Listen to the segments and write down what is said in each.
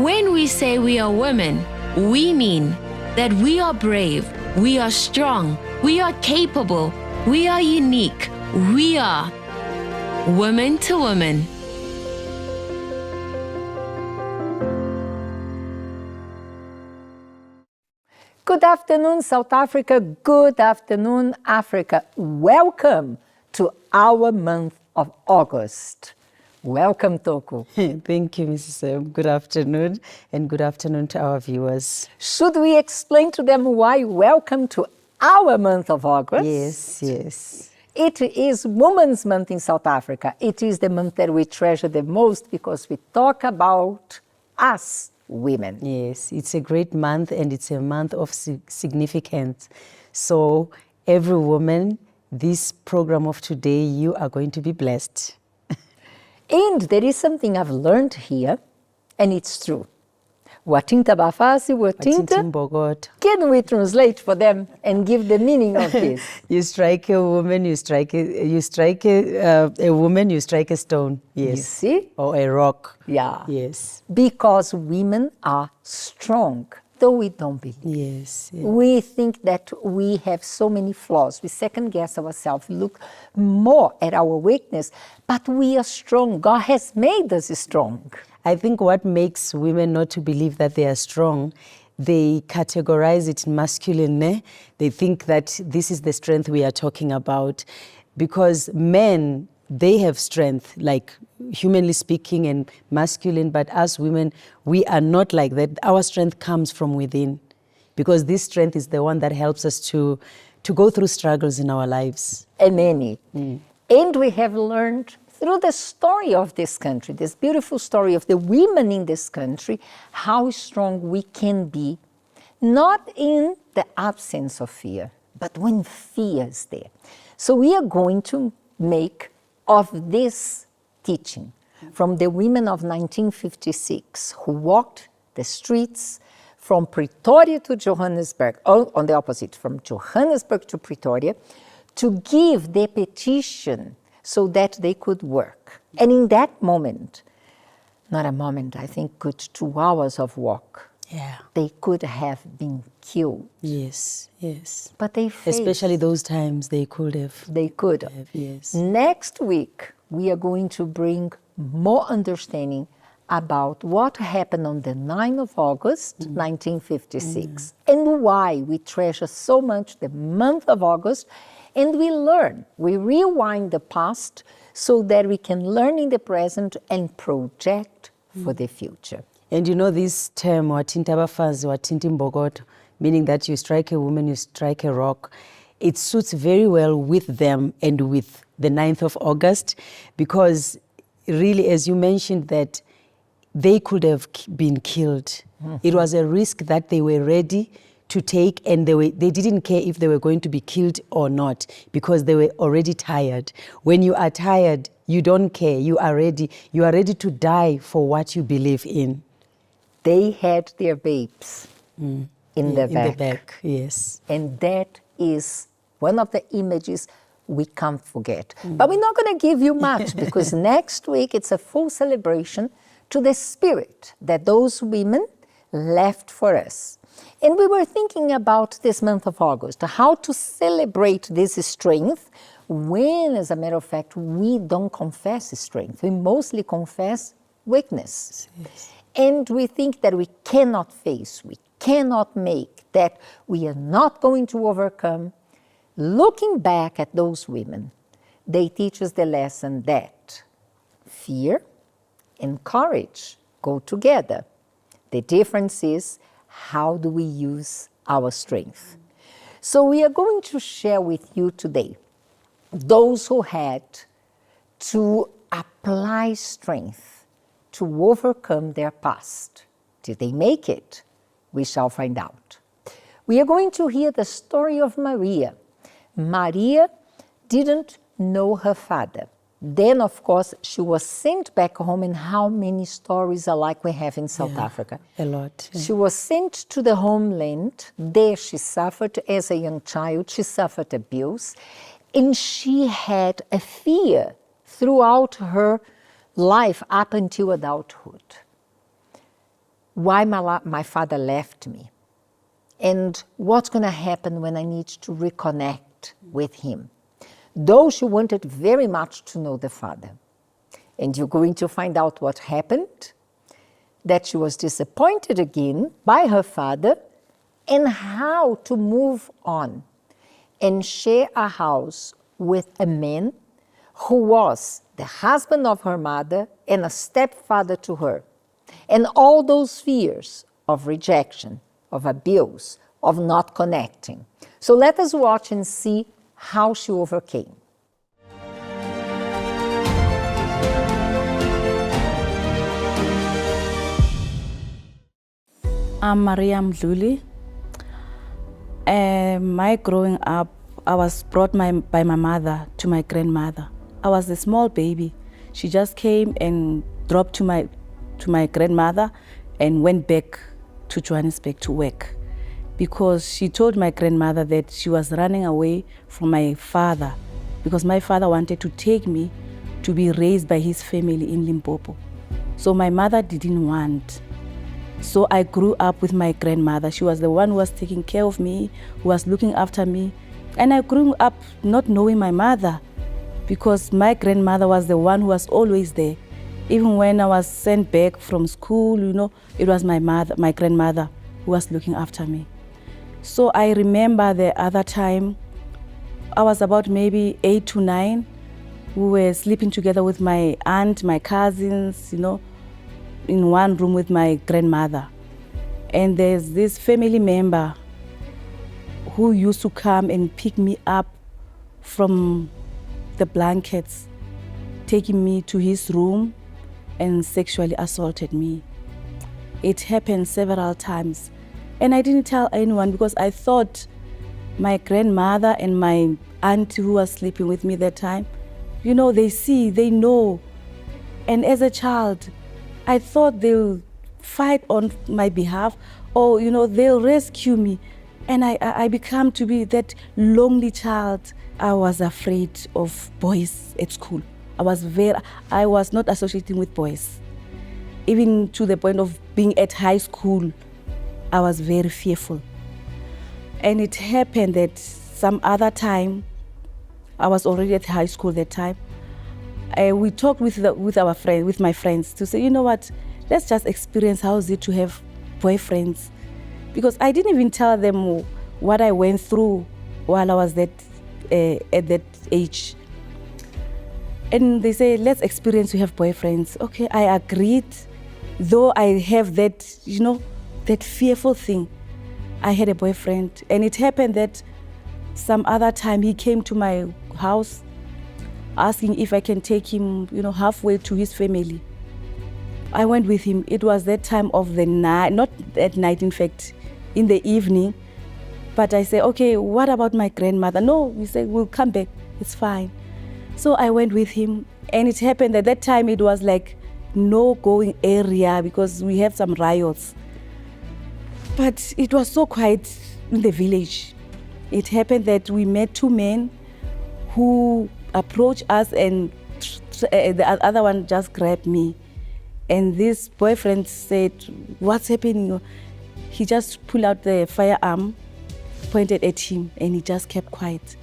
When we say we are women, we mean that we are brave, we are strong, we are capable, we are unique, we are woman to woman. Good afternoon, South Africa. Good afternoon, Africa. Welcome to our month of August. Welcome, Toko. Thank you, Mrs. Sam. Good afternoon, and good afternoon to our viewers. Should we explain to them why welcome to our month of August? Yes. It is Women's Month in South Africa. It is the month that we treasure the most because we talk about us women. Yes, it's a great month and it's a month of significance. So every woman, this program of today, you are going to be blessed. And there is something I've learned here, and it's true. Watinta bafasi, watinta. Can we translate for them and give the meaning of this? You strike a woman, you strike a woman, you strike a stone. Yes. You see? Or a rock. Yeah. Yes. Because women are strong, though we don't believe. Yes. Yeah. We think that we have so many flaws. We second guess ourselves, look more at our weakness, but we are strong. God has made us strong. I think what makes women not to believe that they are strong, they categorize it masculine. They think that this is the strength we are talking about. Because men, they have strength, like humanly speaking and masculine, but us women, we are not like that. Our strength comes from within. Because this strength is the one that helps us to go through struggles in our lives. And many. And we have learned through the story of this country, this beautiful story of the women in this country, how strong we can be, not in the absence of fear, but when fear is there. So we are going to make of this teaching from the women of 1956 who walked the streets from Pretoria to Johannesburg, or on the opposite, from Johannesburg to Pretoria, to give their petition so that they could work. And in that moment, not a moment, I think good 2 hours of walk, they could have been killed. Yes. But they faced. Especially those times they could have. They could have. Yes. Next week, we are going to bring more understanding about what happened on the 9th of August, 1956, and why we treasure so much the month of August. And we learn, we rewind the past so that we can learn in the present and project for the future. And you know this term, watinta bafazi, watinta mbogoto, meaning that you strike a woman, you strike a rock, it suits very well with them and with the 9th of August, because really, as you mentioned, that they could have been killed. It was a risk that they were ready to take, and they didn't care if they were going to be killed or not, because they were already tired. When you are tired, you don't care. You are ready to die for what you believe in. They had their babes in the back. In the back, yes. And that is one of the images we can't forget. But we're not going to give you much because next week it's a full celebration to the spirit that those women left for us. And we were thinking about this month of August, how to celebrate this strength when, as a matter of fact, we don't confess strength. We mostly confess weakness. Yes. And we think that we cannot face, we cannot make, that we are not going to overcome. Looking back at those women, they teach us the lesson that fear and courage go together. The difference is, how do we use our strength? So we are going to share with you today those who had to apply strength to overcome their past. Did they make it? We shall find out. We are going to hear the story of Maria. Maria didn't know her father. Then, of course, she was sent back home, and how many stories alike we have in South Africa. A lot. Yeah. She was sent to the homeland. There she suffered as a young child. She suffered abuse. And she had a fear throughout her life up until adulthood. why my father left me and what's going to happen when I need to reconnect with him. Though she wanted very much to know the father. And you're going to find out what happened, that she was disappointed again by her father, and how to move on and share a house with a man who was the husband of her mother and a stepfather to her. And all those fears of rejection, of abuse, of not connecting. So let us watch and see how she overcame. I'm Maria Mdluli. My growing up, I was brought by my mother to my grandmother. I was a small baby. She just came and dropped to my grandmother and went back to Johannesburg to work, because she told my grandmother that she was running away from my father, because my father wanted to take me to be raised by his family in Limpopo. So my mother didn't want. So I grew up with my grandmother. She was the one who was taking care of me, who was looking after me. And I grew up not knowing my mother, because my grandmother was the one who was always there. Even when I was sent back from school, it was my grandmother who was looking after me. So I remember the other time, I was about maybe 8 to 9. We were sleeping together with my aunt, my cousins, in one room with my grandmother. And there's this family member who used to come and pick me up from the blankets, taking me to his room and sexually assaulted me. It happened several times. And I didn't tell anyone, because I thought my grandmother and my aunt who was sleeping with me that time, they see, they know. And as a child, I thought they'll fight on my behalf, or they'll rescue me. And I became to be that lonely child. I was afraid of boys at school. I was not associating with boys. Even to the point of being at high school, I was very fearful. And it happened that some other time, I was already at high school that time, we talked with my friends to say, you know what, let's just experience how is it to have boyfriends. Because I didn't even tell them what I went through while I was at that age. And they say, let's experience to have boyfriends. Okay, I agreed, though I have that, that fearful thing. I had a boyfriend, and it happened that some other time he came to my house asking if I can take him, halfway to his family. I went with him. It was that time of the night, not at night, in fact, in the evening. But I said, okay, what about my grandmother? No, we said, we'll come back, it's fine. So I went with him, and it happened at that time it was like no going area, because we had some riots. But it was so quiet in the village. It happened that we met two men who approached us, and the other one just grabbed me. And this boyfriend said, what's happening? He just pulled out the firearm, pointed at him, and he just kept quiet.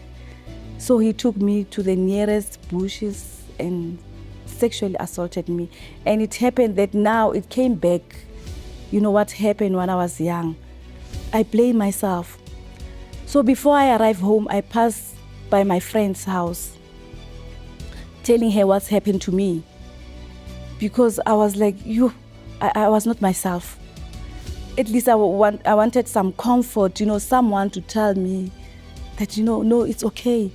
So he took me to the nearest bushes and sexually assaulted me. And it happened that now it came back. You know what happened when I was young? I blame myself. So before I arrived home, I passed by my friend's house, telling her what's happened to me. Because I was like, I was not myself. At least I wanted some comfort, someone to tell me that, no, it's okay.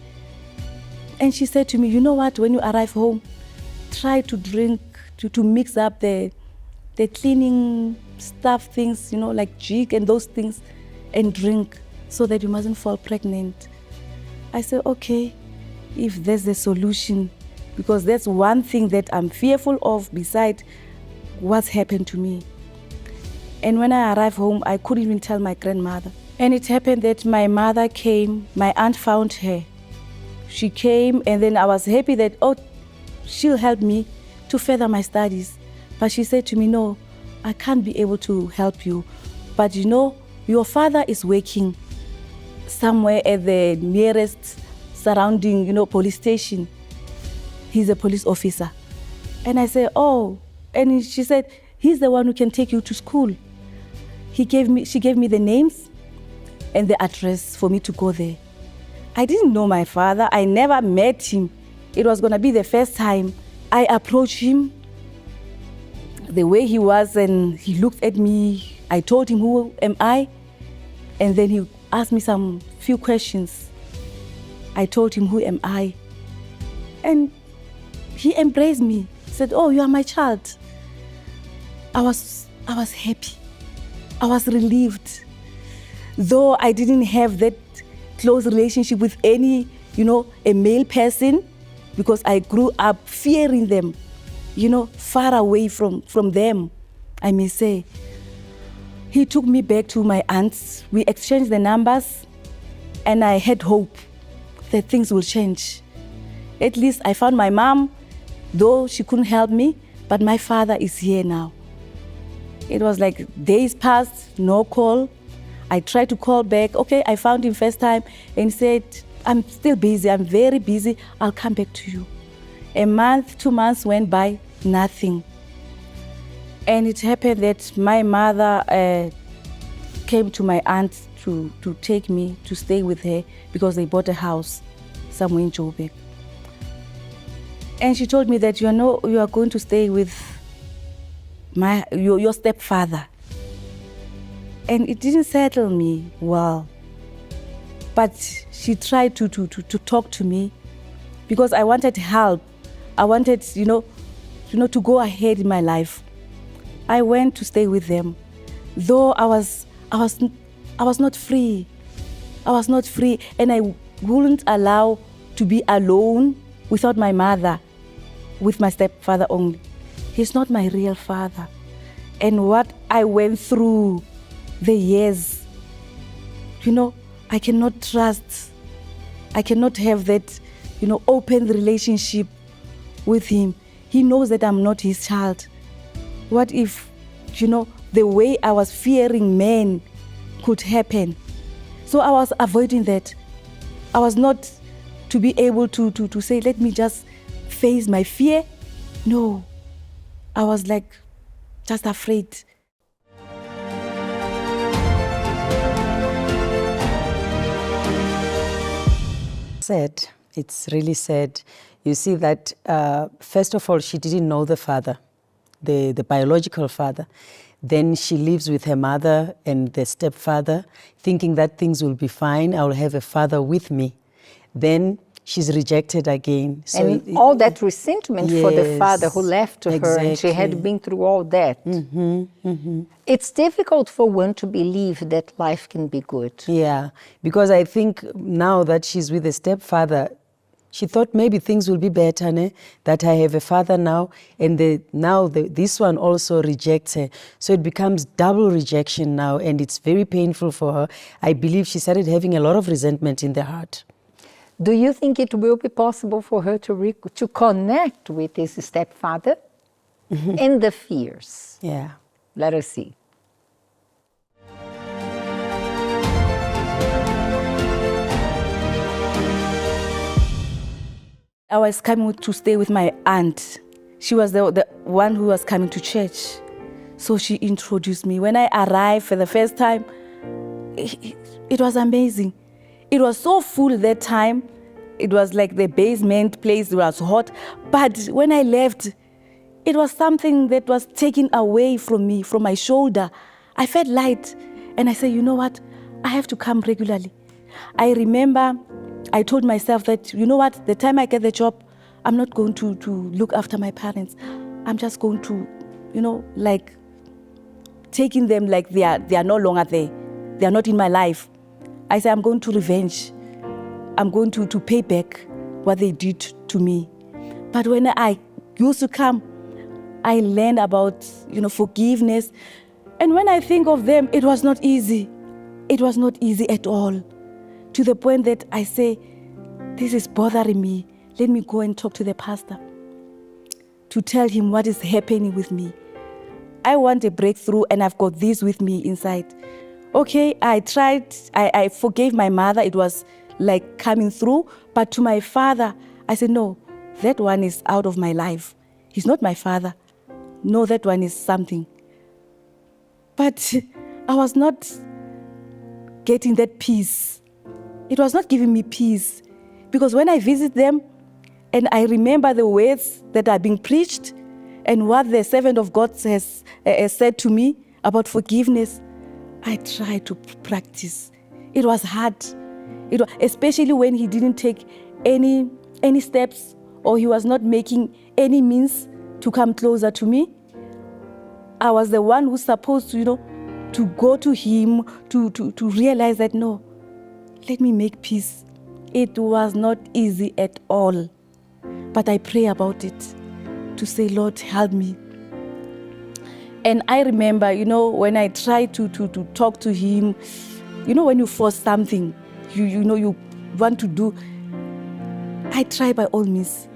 And she said to me, you know what, when you arrive home, try to drink, to mix up the cleaning stuff things, like jig and those things, and drink so that you mustn't fall pregnant. I said, okay, if there's a solution, because that's one thing that I'm fearful of beside what's happened to me. And when I arrived home, I couldn't even tell my grandmother. And it happened that my mother came, my aunt found her. She came, and then I was happy that, she'll help me to further my studies. But she said to me, no, I can't be able to help you. But you know, your father is working somewhere at the nearest surrounding, police station. He's a police officer. And I said, oh, and she said, he's the one who can take you to school. She gave me the names and the address for me to go there. I didn't know my father. I never met him. It was gonna be the first time I approached him. The way he was, and he looked at me. I told him, who am I? And then he asked me some few questions. I told him, who am I? And he embraced me, said, oh, you are my child. I was happy. I was relieved. Though I didn't have that close relationship with any, a male person, because I grew up fearing them, far away from them, I may say. He took me back to my aunts. We exchanged the numbers, and I had hope that things will change. At least I found my mom, though she couldn't help me, but my father is here now. It was like days passed, no call. I tried to call back. Okay, I found him first time and he said, I'm still busy, I'm very busy, I'll come back to you. A month, 2 months went by, nothing. And it happened that my mother came to my aunt to take me to stay with her because they bought a house somewhere in Joburg. And she told me that you are going to stay with your stepfather. And it didn't settle me well. But she tried to talk to me because I wanted help. I wanted, to go ahead in my life. I went to stay with them, though I was not free. I was not free, and I wouldn't allow to be alone without my mother, with my stepfather only. He's not my real father. And what I went through the years, I cannot trust. I cannot have that, open relationship with him. He knows that I'm not his child. What if, the way I was fearing men could happen? So I was avoiding that. I was not to be able to say, let me just face my fear. No, I was just afraid. Sad. It's really sad. You see that, first of all, she didn't know the father, the biological father. Then she lives with her mother and the stepfather, thinking that things will be fine. I will have a father with me. Then she's rejected again. So and all that resentment for the Yes, father who left her, and she had exactly. been through all that. It's difficult for one to believe that life can be good. Yeah, because I think now that she's with the stepfather, she thought maybe things will be better, ne? That I have a father now, and this one also rejects her. So it becomes double rejection now, and it's very painful for her. I believe she started having a lot of resentment in the heart. Do you think it will be possible for her to connect with his stepfather and the fears? Yeah. Let us see. I was coming to stay with my aunt. She was the one who was coming to church. So she introduced me. When I arrived for the first time, it was amazing. It was so full that time. It was like the basement place was hot. But when I left, it was something that was taken away from me, from my shoulder. I felt light. And I said, you know what? I have to come regularly. I remember I told myself that, you know what? The time I get the job, I'm not going to look after my parents. I'm just going to, taking them like they are no longer there. They are not in my life. I said, I'm going to revenge. I'm going to pay back what they did to me. But when I used to come, I learned about, forgiveness. And when I think of them, it was not easy. It was not easy at all. To the point that I say, this is bothering me. Let me go and talk to the pastor to tell him what is happening with me. I want a breakthrough and I've got this with me inside. Okay, I tried, I forgave my mother. It was like coming through. But to my father, I said, no, that one is out of my life. He's not my father. No, that one is something. But I was not getting that peace. It was not giving me peace. Because when I visit them and I remember the words that are being preached and what the servant of God has said to me about forgiveness, I tried to practice. It was hard. Especially when he didn't take any steps or he was not making any means to come closer to me. I was the one who's supposed to, to go to him, to realize that, no, let me make peace. It was not easy at all. But I pray about it to say, Lord, help me. And I remember, when I tried to talk to him, when you force something, you want to do, I try by all means.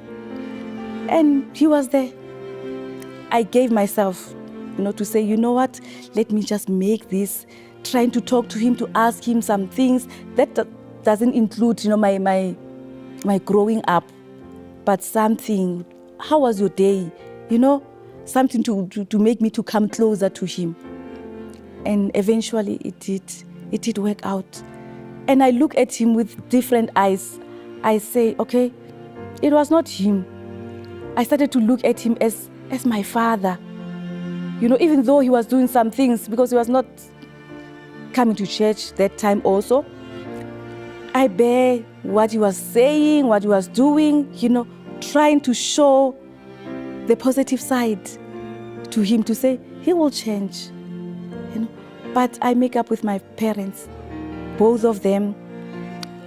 And he was there. I gave myself, to say, you know what, let me just make this, trying to talk to him, to ask him some things. That doesn't include, my growing up, but something, how was your day? Something to make me to come closer to him. And eventually it did work out. And I look at him with different eyes. I say, okay, it was not him. I started to look at him as my father. Even though he was doing some things, because he was not coming to church that time also, I bear what he was saying, what he was doing, trying to show the positive side to him, to say, he will change. But I make up with my parents, both of them.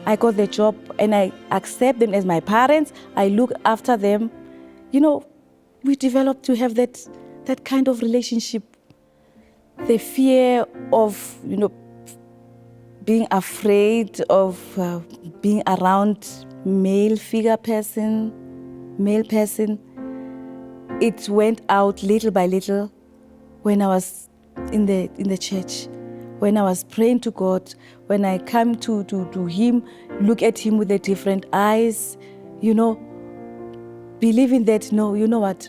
I got the job and I accept them as my parents. I look after them. We developed to have that kind of relationship. The fear of, being afraid of being around male person, it went out little by little when I was in the church, when I was praying to God, when I come to him, look at him with the different eyes, believing that, no, you know what,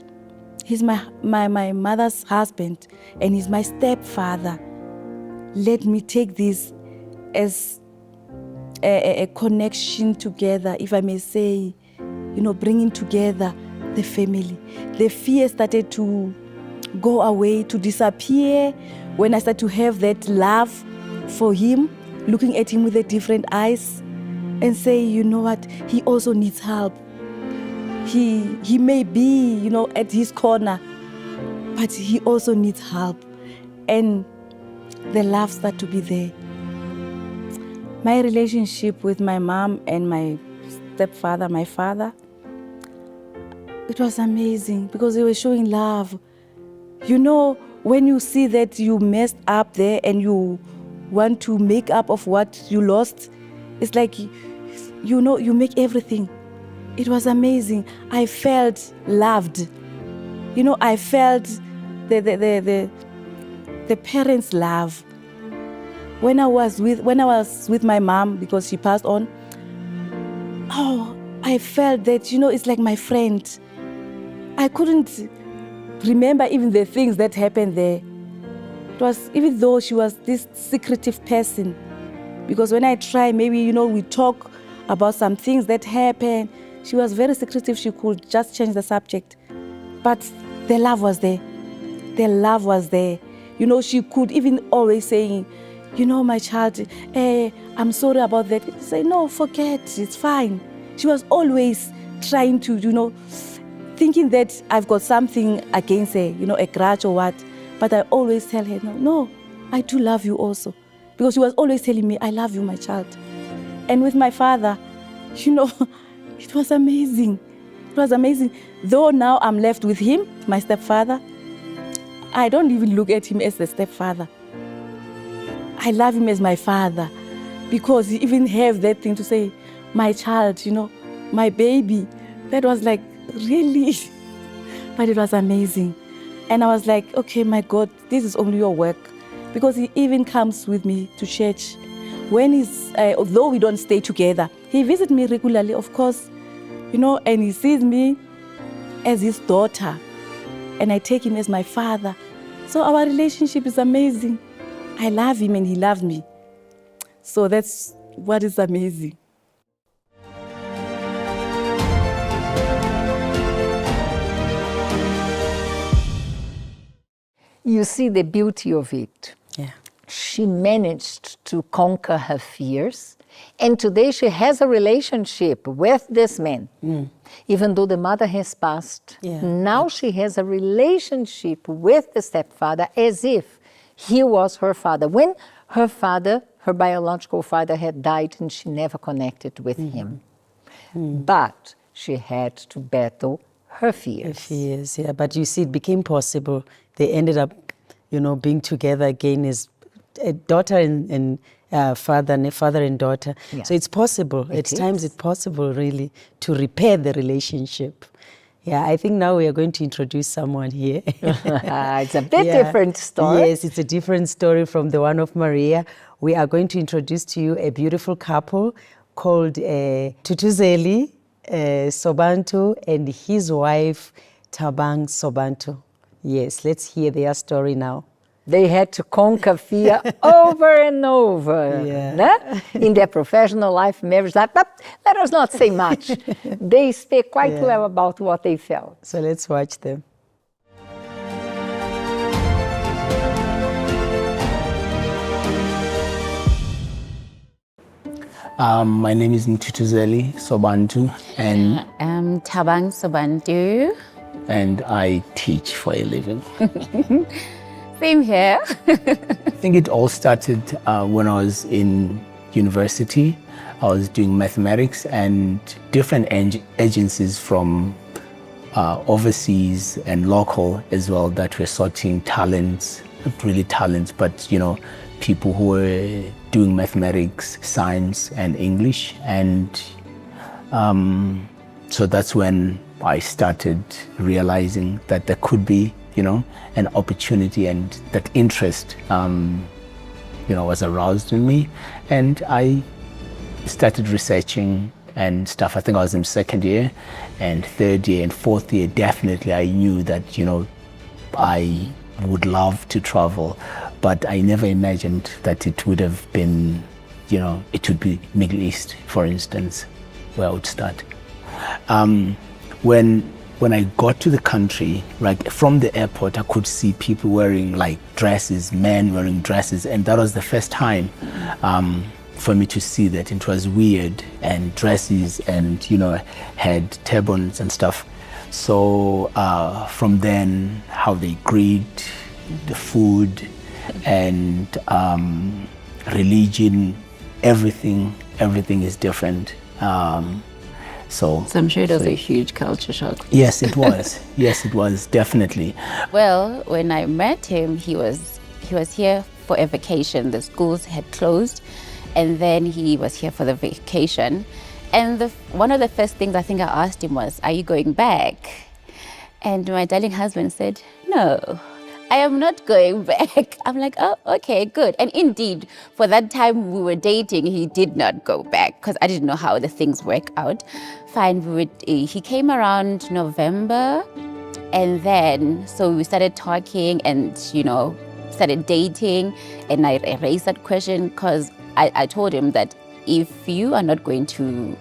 he's my mother's husband and he's my stepfather. Let me take this as a connection together, if I may say, bringing together the family. The fear started to go away, to disappear when I started to have that love for him, looking at him with the different eyes and say, you know what, he also needs help. He may be, at his corner, but he also needs help. And the love started to be there. My relationship with my mom and my stepfather, my father, it was amazing because they were showing love. When you see that you messed up there and you want to make up of what you lost, it's like, you make everything. It was amazing. I felt loved. I felt the parents' love. When I was with my mom, because she passed on, I felt that, it's like my friend. I couldn't remember even the things that happened there. It was, even though she was this secretive person, because when I try, maybe, we talk about some things that happened, she was very secretive. She could just change the subject. But the love was there. The love was there. She could even always saying, my child, I'm sorry about that. Say, no, forget, it's fine. She was always trying to, thinking that I've got something against her, a grudge or what. But I always tell her, no, I do love you also. Because she was always telling me, I love you, my child. And with my father, it was amazing. It was amazing. Though now I'm left with him, my stepfather, I don't even look at him as the stepfather. I love him as my father because he even have that thing to say, my child, my baby. That was like, really? But it was amazing. And I was like, okay, my God, this is only your work. Because he even comes with me to church. When although we don't stay together, he visits me regularly, of course, and he sees me as his daughter. And I take him as my father. So our relationship is amazing. I love him and he loves me. So that's what is amazing. You see the beauty of it. Yeah. She managed to conquer her fears, and today she has a relationship with this man. Even though the mother has passed, now she has a relationship with the stepfather as if he was her father. When her father, her biological father, had died and she never connected with him. But she had to battle her fears. Her fears, yeah. But you see, it became possible. They ended up, being together again as a daughter and father and daughter. Yeah. So it's possible. At times it's possible, really, to repair the relationship. Yeah, I think now we are going to introduce someone here. It's a bit different story. Yes, it's a different story from the one of Maria. We are going to introduce to you a beautiful couple called Tutuzeli Sobantu and his wife Tabang Sobantu. Yes, let's hear their story now. They had to conquer fear over and over in their professional life, marriage life, but let us not say much. They speak quite well about what they felt. So let's watch them. My name is Ntutuzeli Sobantu, and I'm Tabang Sobantu. And I teach for a living. Same here. I think it all started when I was in university. I was doing mathematics, and different agencies from overseas and local as well that were sorting talents, not really talents, but people who were doing mathematics, science, and English. And so that's when I started realizing that there could be, an opportunity, and that interest, was aroused in me. And I started researching and stuff. I think I was in second year and third year and fourth year. Definitely, I knew that, I would love to travel, but I never imagined that it would have been, it would be Middle East, for instance, where I would start. When I got to the country, like from the airport, I could see people wearing like dresses, men wearing dresses, and that was the first time for me to see that. It was weird, and dresses, and had turbans and stuff. So from then, how they greet, the food, and religion, everything is different. So I'm sure it was a huge culture shock. Yes, it was. Yes, it was, definitely. Well, when I met him, he was here for a vacation. The schools had closed, and then he was here for the vacation. And one of the first things I think I asked him was, "Are you going back?" And my darling husband said, "No, I am not going back." I'm like, "Oh, okay, good." And indeed, for that time we were dating, he did not go back because I didn't know how the things work out. Fine, he came around November, and then so we started talking and, started dating. And I raised that question because I told him that if you're not going to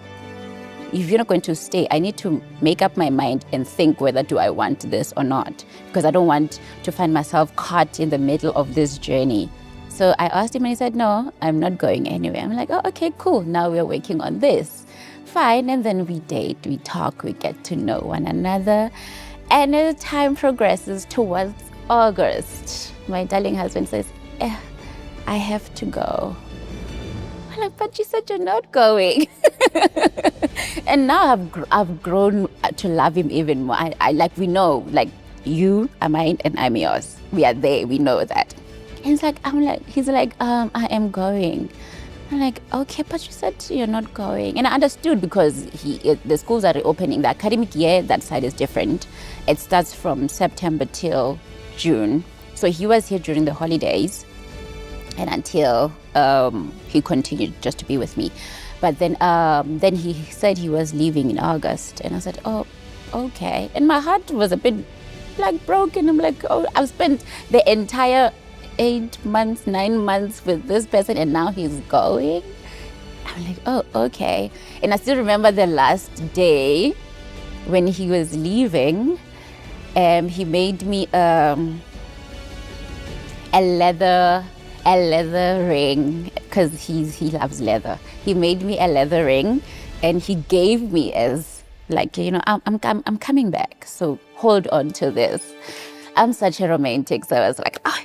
stay, I need to make up my mind and think whether do I want this or not, because I don't want to find myself caught in the middle of this journey. So I asked him and he said, "No, I'm not going anywhere." I'm like, "Oh, okay, cool. Now we're working on this." Fine. And then we date, we talk, we get to know one another. And as time progresses towards August, my darling husband says, "I have to go." I'm like, "But you said you're not going." And now I've grown to love him even more. We know, you are mine and I'm yours. We are there, we know that. And he's like, I am going. I'm like, okay, but you said you're not going. And I understood because the schools are reopening. The academic year, that side is different. It starts from September till June. So he was here during the holidays and until he continued just to be with me. But then he said he was leaving in August. And I said, oh, okay. And my heart was a bit like broken. I'm like, oh, I've spent the entire 8 months, 9 months with this person and now he's going. I'm like, oh, okay. And I still remember the last day when he was leaving, he made me a leather ring because he loves leather. He made me a leather ring and he gave me as like, you know, I'm coming back, so hold on to this. I'm such a romantic, so I was like, oh,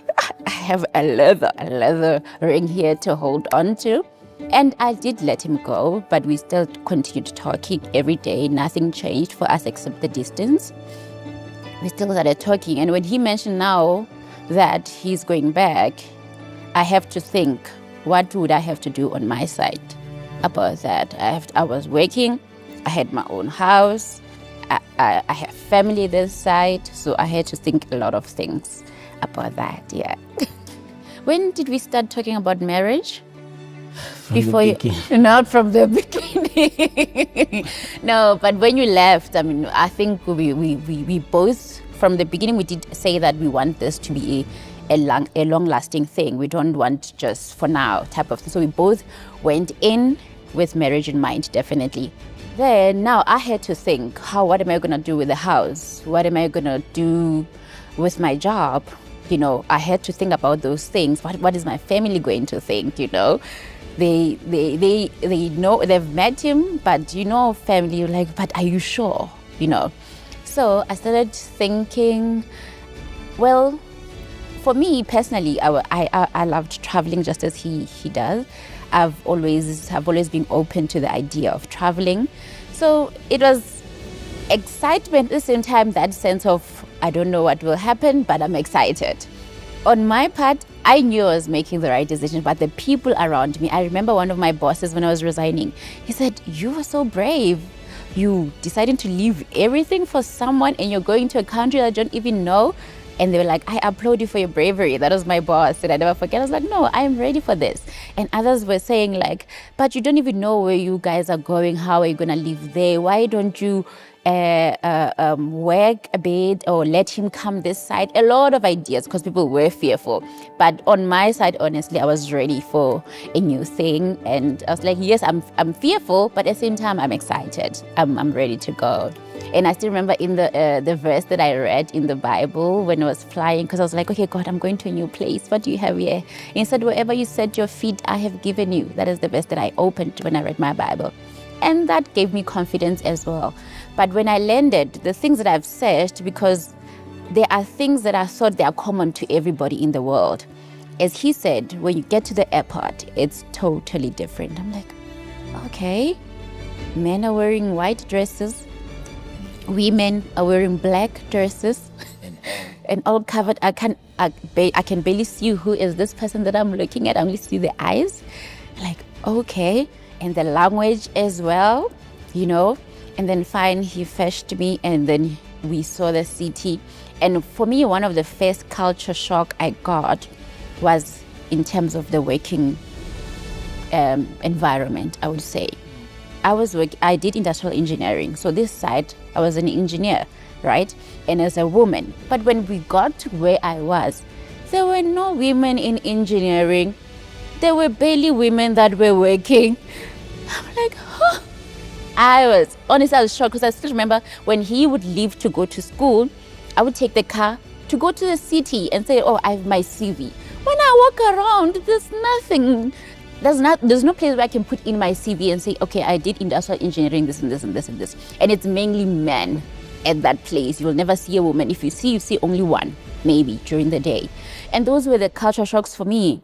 I have a leather ring here to hold on to. And I did let him go, but we still continued talking every day. Nothing changed for us except the distance. We still started talking. And when he mentioned now that he's going back, I have to think, what would I have to do on my side about that? I was working, I had my own house, I have family this side, so I had to think a lot of things about that, yeah. When did we start talking about marriage? Not from the beginning. No, but when you left, I mean, I think we both, from the beginning, we did say that we want this to be a long-lasting thing. We don't want just for now type of thing. So we both went in with marriage in mind, definitely. Then now I had to think, what am I going to do with the house? What am I going to do with my job? You know, I had to think about those things. What is my family going to think, you know? They know, they've met him, but you know, family, you're like, but are you sure? You know? So I started thinking, well, for me personally, I loved traveling just as he does. I've always been open to the idea of traveling. So it was excitement at the same time, that sense of, I don't know what will happen, but I'm excited. On my part, I knew I was making the right decision, but the people around me, I remember one of my bosses when I was resigning, he said, you were so brave. You decided to leave everything for someone and you're going to a country that you don't even know. And they were like, I applaud you for your bravery. That was my boss. And I never forget. I was like, no, I'm ready for this. And others were saying like, but you don't even know where you guys are going. How are you going to live there? Why don't you work a bit or let him come this side? A lot of ideas because people were fearful. But on my side, honestly, I was ready for a new thing. And I was like, yes, I'm fearful, but at the same time, I'm excited. I'm ready to go. And I still remember in the verse that I read in the Bible when I was flying, because I was like, okay, God, I'm going to a new place. What do you have here? He said, wherever you set your feet, I have given you. That is the verse that I opened when I read my Bible. And that gave me confidence as well. But when I landed, the things that I've searched, because there are things that I thought they are common to everybody in the world. As he said, when you get to the airport, it's totally different. I'm like, okay, men are wearing white dresses. Women are wearing black dresses and all covered. I can barely see who is this person that I'm looking at. I only see the eyes. Like, okay. And the language as well, you know. And then fine, he fetched me and then we saw the city. And for me, one of the first culture shock I got was in terms of the working environment, I would say. I did industrial engineering. So this side, I was an engineer, right? And as a woman. But when we got to where I was, there were no women in engineering. There were barely women that were working. I'm like, huh? I was shocked because I still remember when he would leave to go to school, I would take the car to go to the city and say, oh, I have my CV. When I walk around, there's nothing. There's no place where I can put in my CV and say, okay, I did industrial engineering, this and this and this and this. And it's mainly men at that place. You'll never see a woman. If you see only one, maybe, during the day. And those were the culture shocks for me.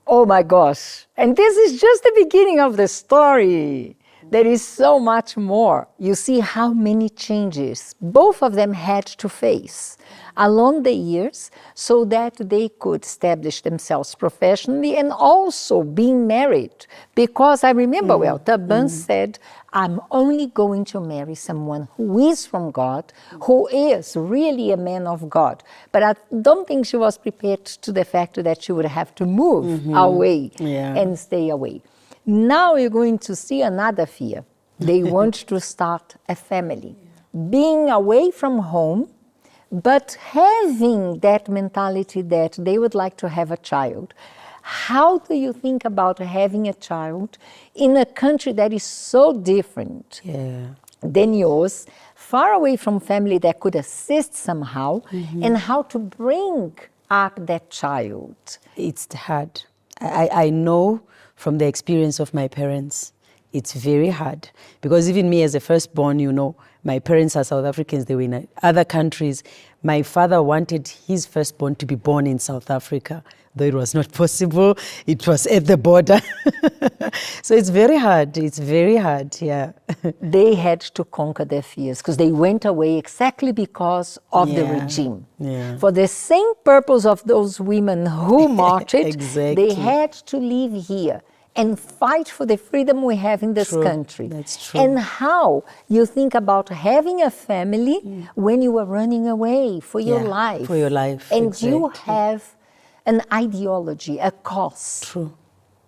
Oh my gosh. And this is just the beginning of the story. There is so much more. You see how many changes both of them had to face along the years so that they could establish themselves professionally and also being married. Because I remember well, Taban said, I'm only going to marry someone who is from God, who is really a man of God. But I don't think she was prepared to the fact that she would have to move away and stay away. Now you're going to see another fear. They want to start a family. Being away from home, but having that mentality that they would like to have a child. How do you think about having a child in a country that is so different than yours, far away from family that could assist somehow, and how to bring up that child? It's hard. I know from the experience of my parents, it's very hard. Because even me as a firstborn, you know, my parents are South Africans, they were in other countries. My father wanted his firstborn to be born in South Africa, though it was not possible. It was at the border. So it's very hard, yeah. They had to conquer their fears because they went away exactly because of the regime. For the same purpose of those women who marched, Exactly. they had to live here and fight for the freedom we have in this country. That's true. And how you think about having a family when you are running away for your life. For your life, and you exactly. have an ideology, a cause.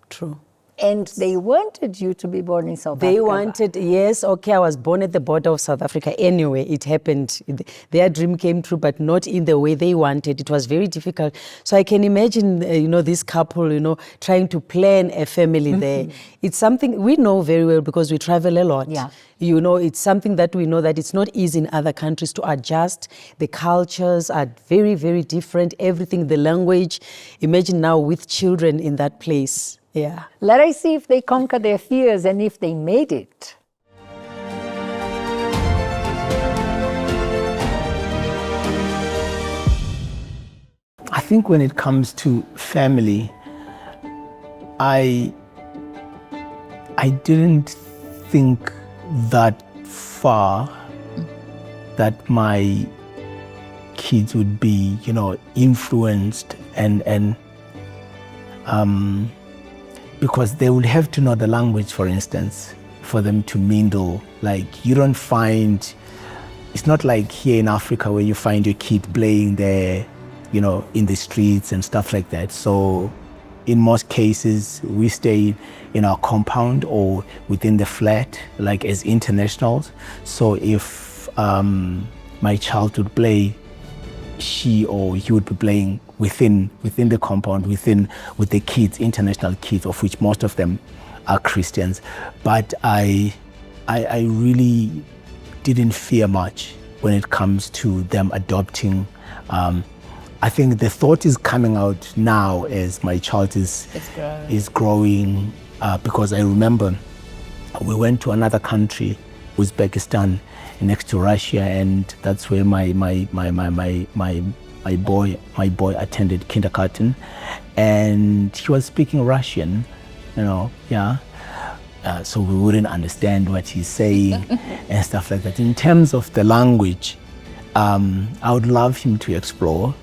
True. And they wanted you to be born in South Africa. They wanted, yes, okay, I was born at the border of South Africa anyway. It happened. Their dream came true, but not in the way they wanted. It was very difficult. So I can imagine, this couple, trying to plan a family there. It's something we know very well because we travel a lot. Yeah. It's something that we know that it's not easy in other countries to adjust. The cultures are very, very different. Everything, the language. Imagine now with children in that place. Yeah. Let us see if they conquer their fears and if they made it. I think when it comes to family, I didn't think that far that my kids would be, influenced and because they would have to know the language, for instance, for them to mingle. Like, you don't find, it's not like here in Africa where you find your kid playing there, in the streets and stuff like that. So in most cases, we stay in our compound or within the flat, like as internationals. So if my child would play, she or he would be playing within the compound, with the kids, international kids, of which most of them are Christians. But I really didn't fear much when it comes to them adopting. I think the thought is coming out now as my child is growing, because I remember we went to another country, Uzbekistan, next to Russia, and that's where my boy attended kindergarten, and he was speaking Russian, so we wouldn't understand what he's saying and stuff like that. In terms of the language, I would love him to explore,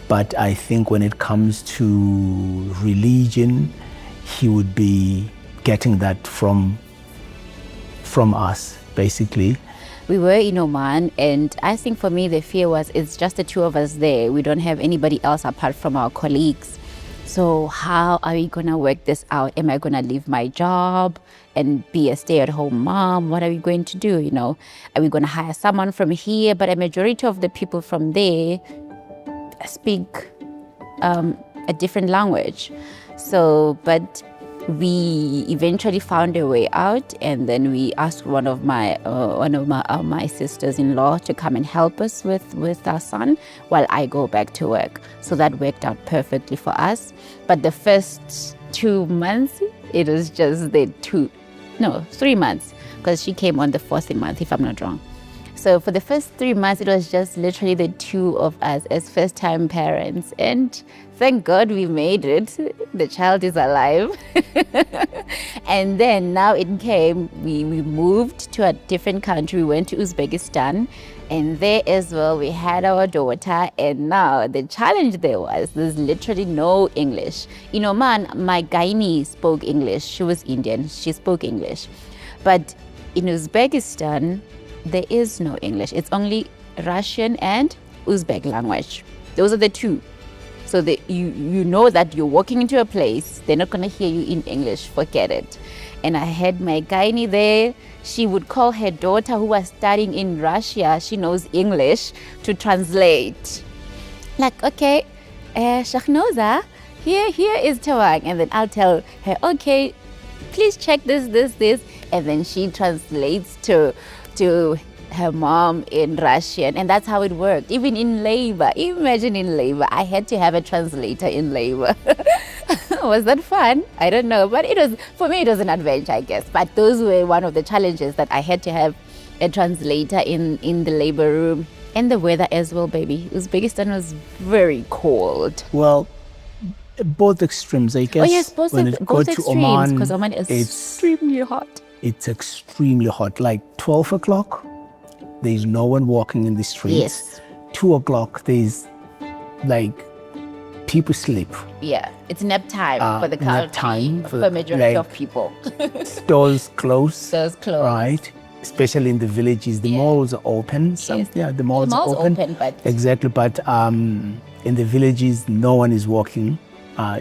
but I think when it comes to religion, he would be getting that from us, basically. We were in Oman, and I think for me the fear was it's just the two of us there. We don't have anybody else apart from our colleagues. So how are we going to work this out? Am I going to leave my job and be a stay-at-home mom? What are we going to do, Are we going to hire someone from here? But a majority of the people from there speak a different language. So, but we eventually found a way out, and then we asked one of my sisters-in-law to come and help us with our son while I go back to work. So that worked out perfectly for us. But the first 2 months, it was just 3 months, because she came on the 4th month, if I'm not wrong. So for the first 3 months, it was just literally the two of us as first-time parents. And thank God we made it. The child is alive. And then now it came, we moved to a different country. We went to Uzbekistan. And there as well, we had our daughter. And now the challenge there was, there's literally no English. In Oman, my gynae spoke English. She was Indian. She spoke English. But in Uzbekistan, there is no English. It's only Russian and Uzbek language. Those are the two. So you know that you're walking into a place, they're not going to hear you in English. Forget it. And I had my gynae there. She would call her daughter who was studying in Russia. She knows English to translate. Like, okay, Shahnoza, here is Tawang. And then I'll tell her, okay, please check this. And then she translates to her mom in Russian. And that's how it worked. Even in labor, imagine in labor, I had to have a translator in labor. Was that fun? I don't know. But for me, it was an adventure, I guess. But those were one of the challenges, that I had to have a translator in the labor room. And the weather as well, baby. Uzbekistan was very cold. Well, both extremes, I guess. Oh yes, both extremes, Oman, because Oman is extremely hot. It's extremely hot. Like 12 o'clock, there's no one walking in the streets. Yes. 2 o'clock, there's like people sleep. Yeah, it's nap time for the country. Nap time for majority of people. Stores close. Stores closed. Right. Especially in the villages, the malls are open. Yes. The malls are open. But exactly, but in the villages, no one is walking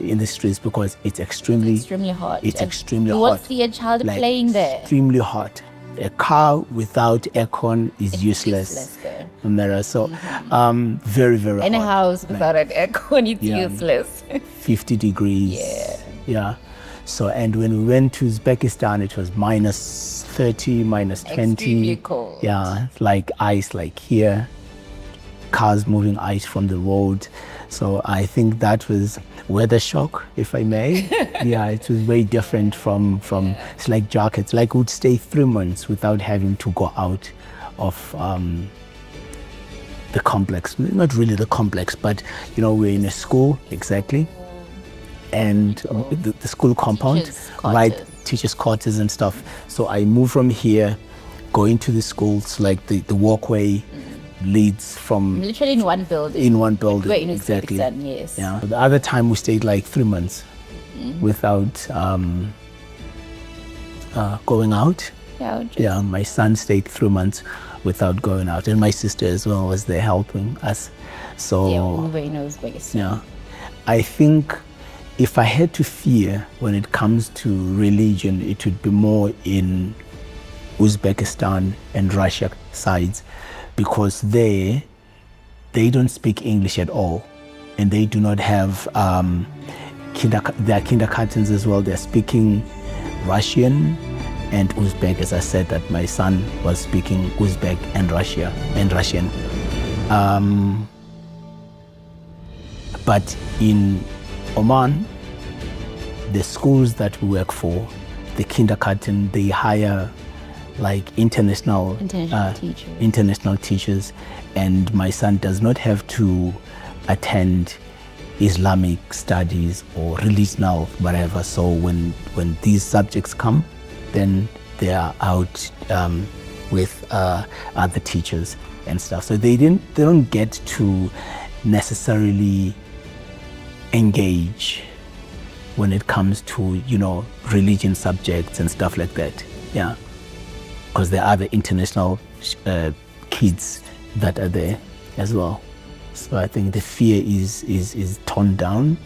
in the streets because it's extremely hot. It's extremely hot. You won't see a child playing there. Extremely hot. A car without aircon is useless. So, very, very hot. In a house without an aircon, it's useless. 50 degrees. Yeah. So, and when we went to Uzbekistan, it was minus 30, minus 20. Extremely cold. Yeah, like ice, like here. Cars moving ice from the road. So I think that was weather shock, if I may. Yeah, it was very different from it's like jackets. Like we'd stay 3 months without having to go out of the complex. Not really the complex, but we're in a school, exactly. And the school compound, right, teachers' quarters and stuff. So I moved from here, going to the schools, like the walkway leads from... Literally in one building. In one building, in exactly. Yes. Yeah. The other time we stayed like 3 months without going out. Yeah, my son stayed 3 months without going out. And my sister as well was there helping us. So... Yeah. I think if I had to fear when it comes to religion, it would be more in Uzbekistan and Russia sides, because they don't speak English at all, and they do not have their kindergartens as well. They're speaking Russian and Uzbek. As I said, that my son was speaking Uzbek and Russian. But in Oman, the schools that we work for, the kindergarten, they hire like international teachers, and my son does not have to attend Islamic studies or relational whatever. So when these subjects come, then they are out with other teachers and stuff. So they don't get to necessarily engage when it comes to religion subjects and stuff like that. Yeah. Because there are other international kids that are there as well. So I think the fear is toned down.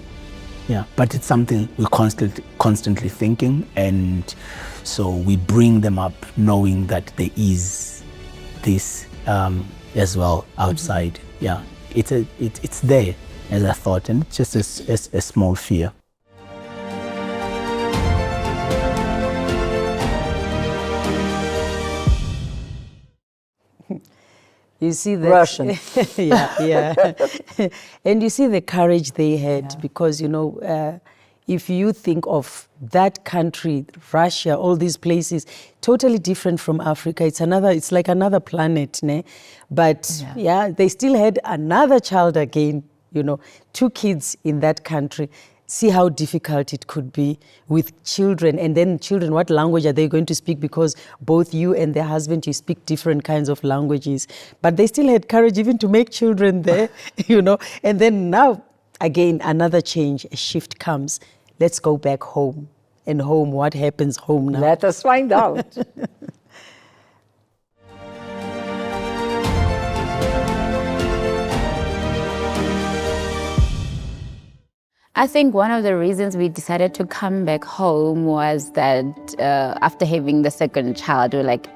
Yeah, but it's something we're constantly thinking, and so we bring them up knowing that there is this as well outside. Yeah, it's there as a thought, and it's just a small fear. You see that Russian. yeah. And you see the courage they had, because if you think of that country, Russia, all these places, totally different from Africa. It's like another planet, ne? But yeah, they still had another child again, 2 kids in that country. See how difficult it could be with children. And then children, what language are they going to speak? Because both you and their husband, you speak different kinds of languages. But they still had courage even to make children there, And then now, again, another change, a shift comes. Let's go back home. And home, what happens home now? Let us find out. I think one of the reasons we decided to come back home was that after having the second child, we were like,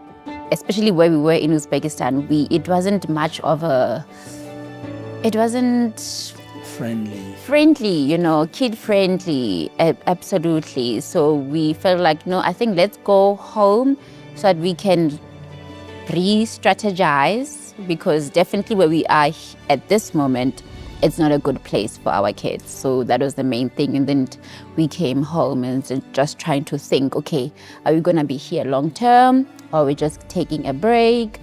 especially where we were in Uzbekistan, it wasn't much of it wasn't friendly, kid friendly, absolutely. So we felt like, no, I think let's go home so that we can re-strategize, because definitely where we are at this moment, it's not a good place for our kids. So that was the main thing. And then we came home and just trying to think, okay, are we going to be here long term, or are we just taking a break?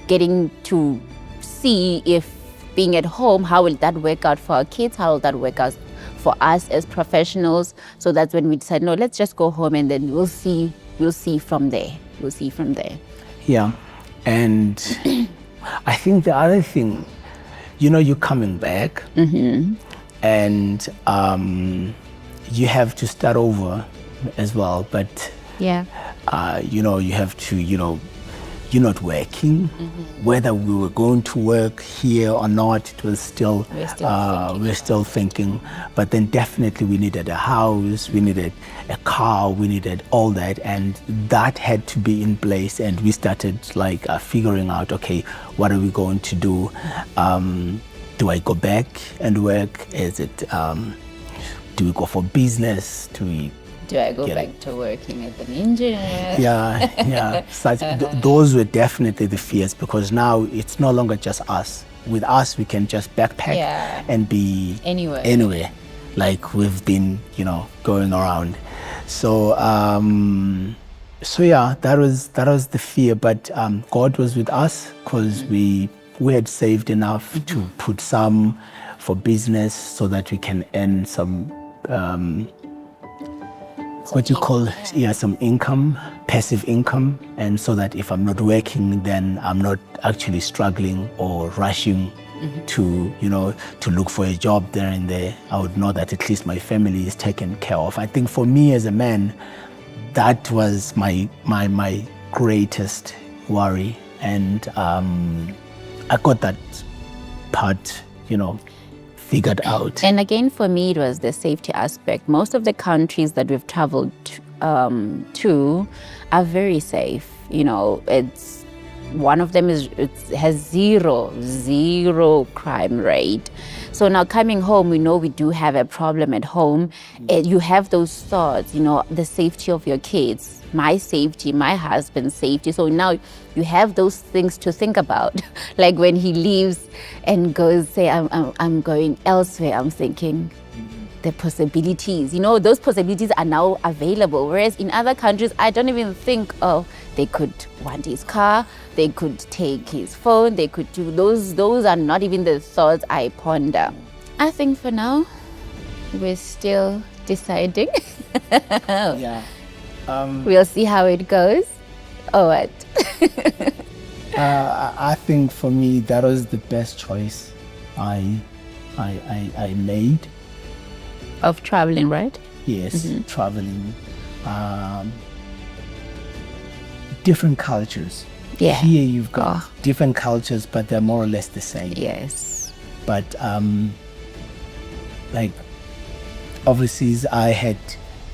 Getting to see if being at home, how will that work out for our kids? How will that work out for us as professionals? So that's when we decided, no, let's just go home and then we'll see from there. We'll see from there. Yeah. And I think the other thing, you're coming back and you have to start over as well. But, yeah, you have to, you're not working. Whether we were going to work here or not, it was still, we're still thinking. But then definitely we needed a house, we needed a car, we needed all that. And that had to be in place. And we started figuring out, okay, what are we going to do? Do I go back and work? Is it, do we go for business? Do I go back to working as an engineer? Yeah. Those were definitely the fears, because now it's no longer just us. With us, we can just backpack and be anywhere, like we've been, going around. So, yeah, that was the fear. But God was with us, because we had saved enough to put some for business so that we can earn some. Some income, passive income, and so that if I'm not working, then I'm not actually struggling or rushing to look for a job there and there. I would know that at least my family is taken care of. I think for me as a man, that was my greatest worry, and I got that part, figured out. And again, for me, it was the safety aspect. Most of the countries that we've traveled to are very safe. It's one of them has zero crime rate. So now coming home, we know we do have a problem at home. You have those thoughts, the safety of your kids, my safety, my husband's safety. So now you have those things to think about. Like when he leaves and goes, say, I'm going elsewhere, I'm thinking the possibilities, those possibilities are now available. Whereas in other countries, I don't even think, they could want his car, they could take his phone, they could do those are not even the thoughts I ponder. I think for now, we're still deciding. We'll see how it goes. Or what? I think for me, that was the best choice I made. Of traveling, right? Yes, traveling. Different cultures. Yeah. Here you've got different cultures, but they're more or less the same. Yes. But overseas, I had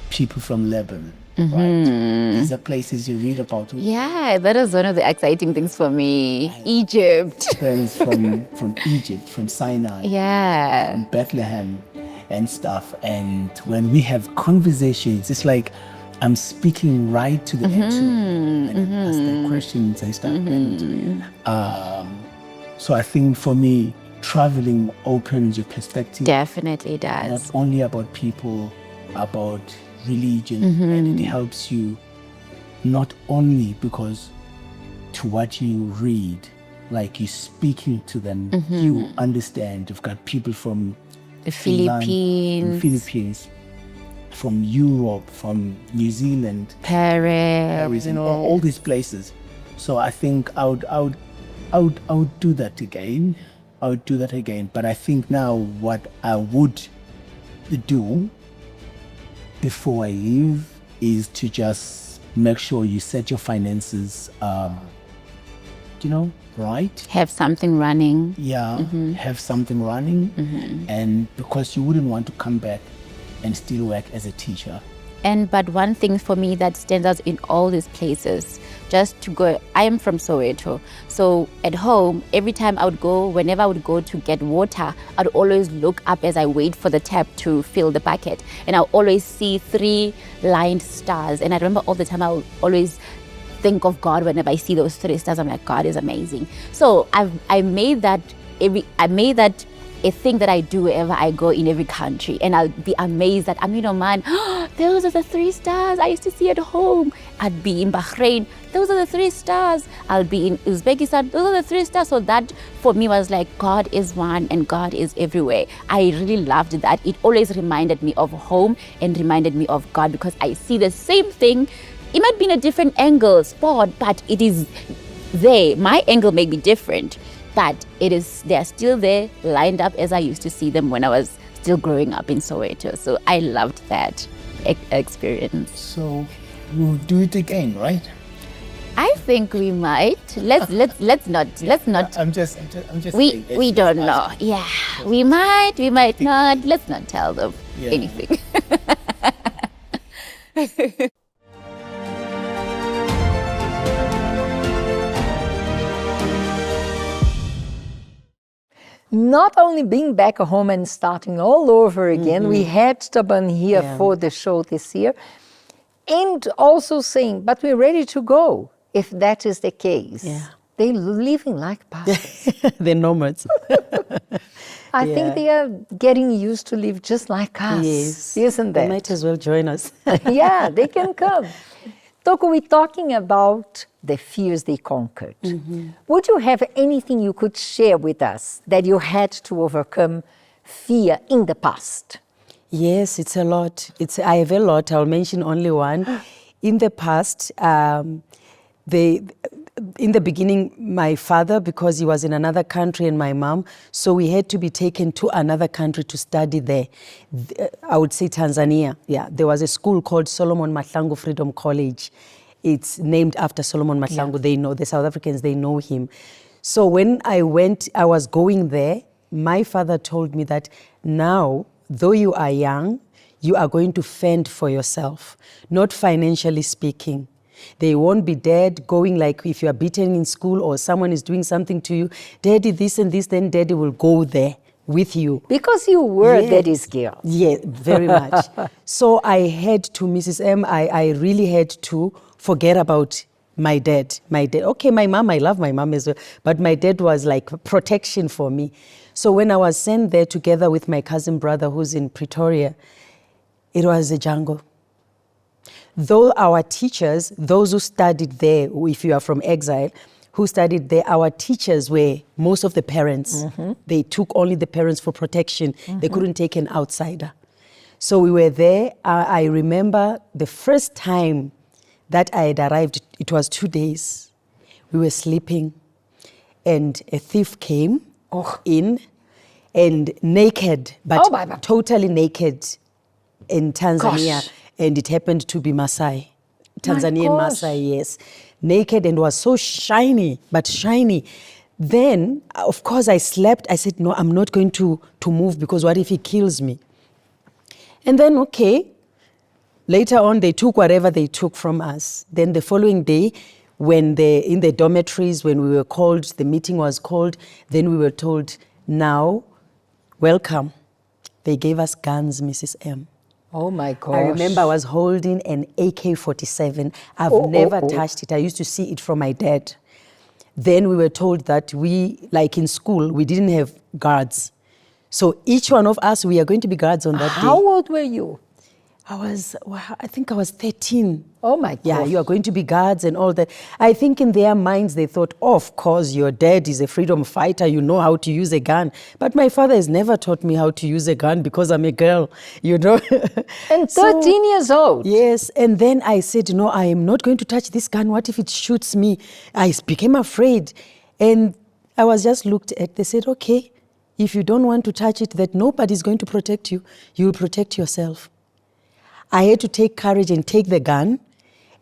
people from Lebanon. Right? These are places you read about. Yeah, that is one of the exciting things for me. Egypt. Friends from Egypt, from Sinai. Yeah. From Bethlehem and stuff. And when we have conversations, it's like I'm speaking right to the edge and ask them questions and stuff. And, so I think for me, traveling opens your perspective. Definitely does. Not only about people about religion, and it helps you not only because to what you read, like you're speaking to them, you understand. You've got people from The Finland, Philippines, Philippines, from Europe, from New Zealand, Paris, and all these places. So I think I would do that again. I would do that again. But I think now what I would do before I leave is to just make sure you set your finances, right? have something running. Yeah, have something running. And because you wouldn't want to come back and still work as a teacher. But one thing for me that stands out in all these places, just to go, I am from Soweto. So at home, every time I would go, whenever I would go to get water, I'd always look up as I wait for the tap to fill the bucket. And I'll always see 3 lined stars. And I remember all the time I would always think of God whenever I see those 3 stars. I'm like, God is amazing. So I made that a thing that I do wherever I go in every country, and I'll be amazed that man, those are the 3 stars I used to see at home. I'd be in Bahrain, those are the 3 stars. I'll be in Uzbekistan, those are the 3 stars. So that for me was like, God is one and God is everywhere. I really loved that. It always reminded me of home and reminded me of God, because I see the same thing. It might be in a different angle, spot, but it is there. My angle may be different, but they're still there, lined up as I used to see them when I was still growing up in Soweto. So I loved that experience. So we'll do it again, right? I think we might. Let's not. I'm just We saying, don't know. Yeah, we might not. Let's not tell them anything. Not only being back home and starting all over again, we had Taban here for the show this year, and also saying, but we're ready to go if that is the case. Yeah. They're living like pastors. They're nomads. I think they are getting used to live just like us. Yes. Isn't that? They might as well join us. Yeah, they can come. Toko, we're talking about the fears they conquered. Would you have anything you could share with us that you had to overcome fear in the past? Yes, it's a lot. I have a lot. I'll mention only one. In the past, in the beginning, my father, because he was in another country, and my mom, so we had to be taken to another country to study there. I would say Tanzania. Yeah, there was a school called Solomon Mahlangu Freedom College. It's named after Solomon Mahlangu. Yeah. They know, the South Africans, they know him. So when I was going there, my father told me that now, though you are young, you are going to fend for yourself, not financially speaking. They won't be dead going like if you are beaten in school or someone is doing something to you, Daddy this and this, then Daddy will go there with you. Because you were Daddy's girl. Yeah, very much. So I had to, Mrs. M, I really had to forget about my dad. Okay, my mom, I love my mom as well, but my dad was like protection for me. So when I was sent there together with my cousin brother who's in Pretoria, it was a jungle. Though our teachers, those who studied there, if you are from exile, who studied there, our teachers were most of the parents. They took only the parents for protection. They couldn't take an outsider. So we were there. I remember the first time that I had arrived, it was 2 days. We were sleeping and a thief came in and naked, but totally naked in Tanzania. Gosh. And it happened to be Maasai, Tanzanian Maasai, yes. Naked and was so shiny, but shiny. Then, of course, I slept. I said, no, I'm not going to move because what if he kills me? And then, okay, later on, they took whatever they took from us. Then the following day, in the dormitories, when we were called, the meeting was called, then we were told, now, welcome. They gave us guns, Mrs. M. Oh my gosh. I remember I was holding an AK-47. I've never touched it. I used to see it from my dad. Then we were told that like in school, we didn't have guards. So each one of us, we are going to be guards on that day. How old were you? I think I was 13. Oh my God. Yeah, you are going to be guards and all that. I think in their minds they thought, oh, of course, your dad is a freedom fighter, you know how to use a gun. But my father has never taught me how to use a gun because I'm a girl, you know. And 13 years old. Yes, and then I said, no, I am not going to touch this gun. What if it shoots me? I became afraid. And I was just looked at, they said, okay, if you don't want to touch it, that nobody's going to protect you, you'll protect yourself. I had to take courage and take the gun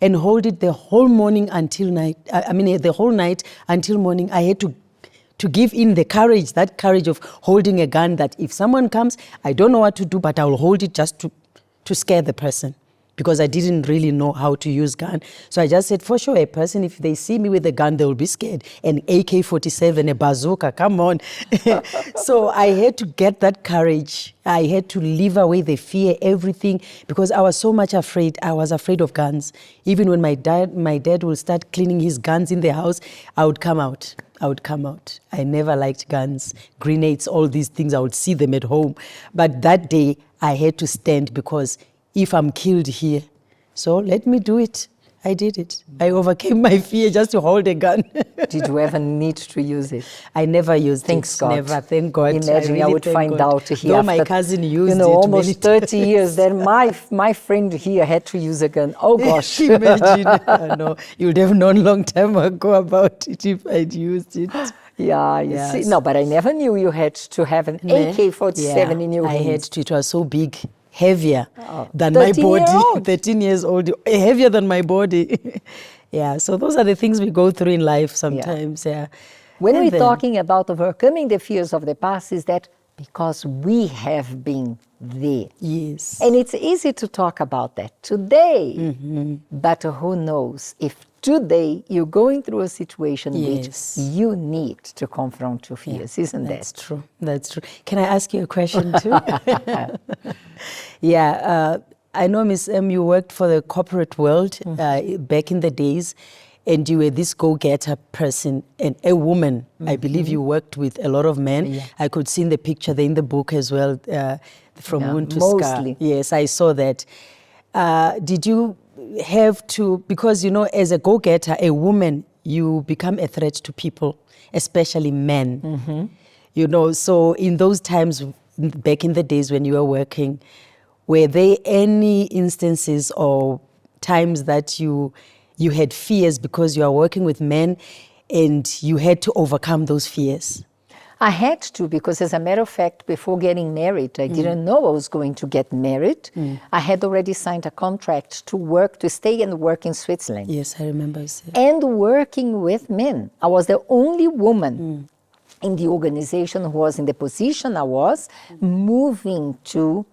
and hold it the whole morning until night. The whole night until morning. I had to give in the courage, that courage of holding a gun, that if someone comes, I don't know what to do, but I will hold it just to scare the person, because I didn't really know how to use gun. So I just said, for sure, a person, if they see me with a gun, they will be scared. An AK-47, a bazooka, come on. So I had to get that courage. I had to leave away the fear, everything, because I was so much afraid. I was afraid of guns. Even when my dad will start cleaning his guns in the house, I would come out. I never liked guns, grenades, all these things. I would see them at home. But that day, I had to stand, because if I'm killed here, so let me do it. I did it. I overcame my fear just to hold a gun. Did you ever need to use it? I never used Thanks it. God. Never, thank God. Imagine I would find out here. Though my cousin used it almost many 30 years, then my friend here had to use a gun. Oh gosh. Imagine. No, you would have known long time ago about it if I'd used it. Yeah, you see. No, but I never knew you had to have an AK-47 in your I hands. had to. It was so big, heavier than my body. 13 years old, heavier than my body. Yeah, so those are the things we go through in life sometimes. Yeah. When And we're then- talking about overcoming the fears of the past, is that because we have been there. Yes. And it's easy to talk about that today. But who knows if today you're going through a situation Yes. which you need to confront your fears, isn't That's that? true. That's true. Can I ask you a question too? I know, Miss M, you worked for the corporate world back in the days, and you were this go-getter person and a woman. I believe you worked with a lot of men. Yeah. I could see in the picture there in the book as well, from Yeah, wound to scar. mostly. Yes, I saw that. Did you have to, because you know, as a go-getter, a woman, you become a threat to people, especially men. You know, so in those times, back in the days when you were working, were there any instances or times that you had fears because you are working with men and you had to overcome those fears? I had to, because as a matter of fact, before getting married, I didn't know I was going to get married. I had already signed a contract to stay and work in Switzerland. Yes, I remember you said. And working with men. I was the only woman in the organization who was in the position I was, moving to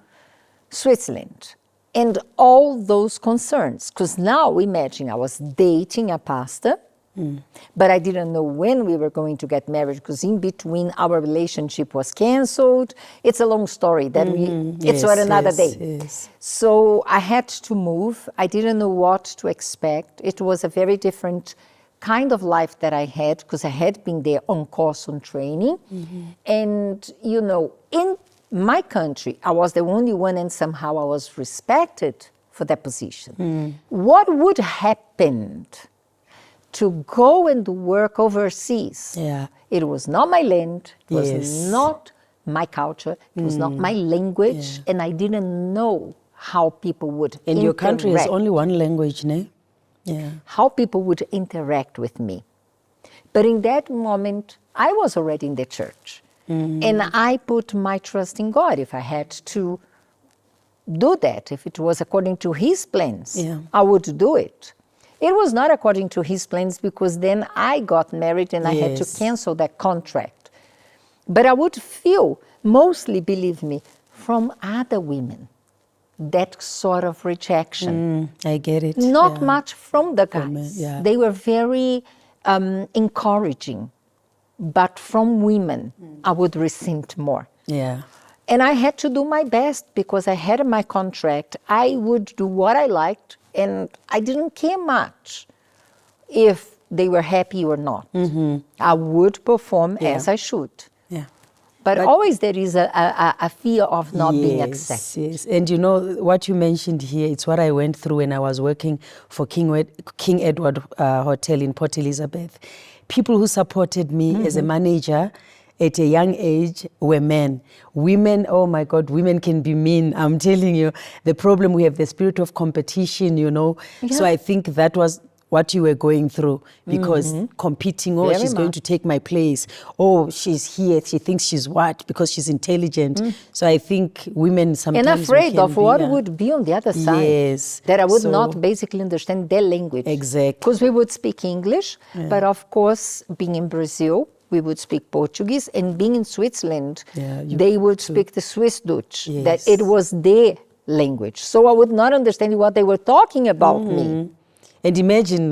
Switzerland. And all those concerns, because now imagine I was dating a pastor, but I didn't know when we were going to get married, because in between our relationship was canceled. It's a long story that it's for another day. Yes. So I had to move. I didn't know what to expect. It was a very different kind of life that I had, because I had been there on course, on training. And, you know, in my country, I was the only one, and somehow I was respected for that position. What would happen to go and work overseas? Yeah. It was not my land, it was Yes. not my culture, it was not my language, and I didn't know how people would And your country has interact. only one language, no? Yeah. How people would interact with me. But in that moment, I was already in the church. And I put my trust in God. If I had to do that, if it was according to His plans, Yeah. I would do it. It was not according to His plans, because then I got married and I had to Yes. cancel that contract. But I would feel, mostly, believe me, from other women, that sort of rejection. I get it. Not Yeah. much from the From, guys. yeah. They were very encouraging. But from women, I would resent more. Yeah. And I had to do my best, because I had my contract. I would do what I liked, and I didn't care much if they were happy or not. I would perform as I should. Yeah. But always there is a fear of not being accepted. Yes, and you know what you mentioned here, it's what I went through when I was working for King Edward Hotel in Port Elizabeth. People who supported me as a manager at a young age were men. Women, oh my God, women can be mean. I'm telling you, the problem, we have the spirit of competition, you know. Yeah. So I think that was what you were going through, because competing, oh, Very she's going much. to take my place. Oh, she's here, she thinks she's what? Because she's intelligent. So I think women sometimes And we afraid can of be, what would be on the other side. Yes. That I would So- not basically understand their language. Exactly. Because we would speak English, but of course, being in Brazil, we would speak Portuguese, and being in Switzerland, Yeah, you they would speak the Swiss Dutch. Yes. That it was their language. So I would not understand what they were talking about me. And imagine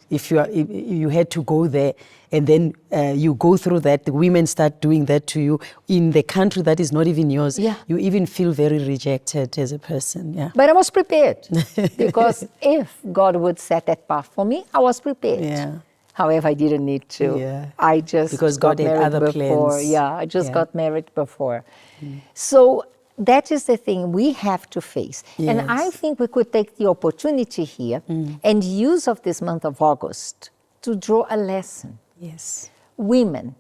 if you had to go there, and then you go through that, the women start doing that to you in the country that is not even yours. Yeah. You even feel very rejected as a person. Yeah. But I was prepared, because if God would set that path for me, I was prepared. Yeah. However, I didn't need to. Yeah. I just Because got God had married other before. plans. Yeah, I just Yeah. got married before. So that is the thing we have to face. And I Yes. think we could take the opportunity here and use of this month of August to draw a lesson. Yes. Women,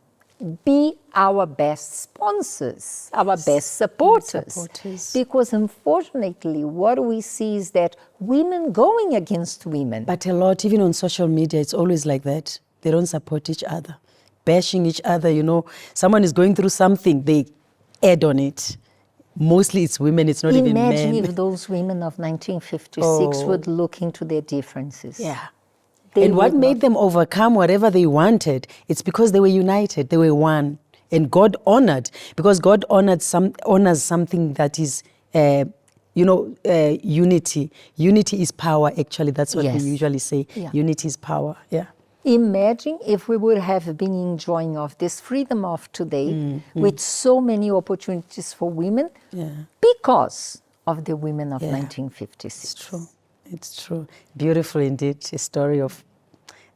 be our best sponsors, our best supporters. supporters. Because unfortunately, what we see is that women going against women. But a lot, even on social media, it's always like that. They don't support each other, bashing each other. You know, someone is going through something, they add on it. Mostly it's women, it's not even men. Imagine if those women of 1956 Oh. would look into their differences. Yeah. They And what would made not- them overcome whatever they wanted, it's because they were united, they were one. And God honored, because God honors something that is, unity. Unity is power, actually. That's what Yes. we usually say. Yeah. Unity is power, yeah. Imagine if we would have been enjoying of this freedom of today with so many opportunities for women Yeah. because of the women of Yeah. 1956. It's true. It's true. Beautiful indeed. A story of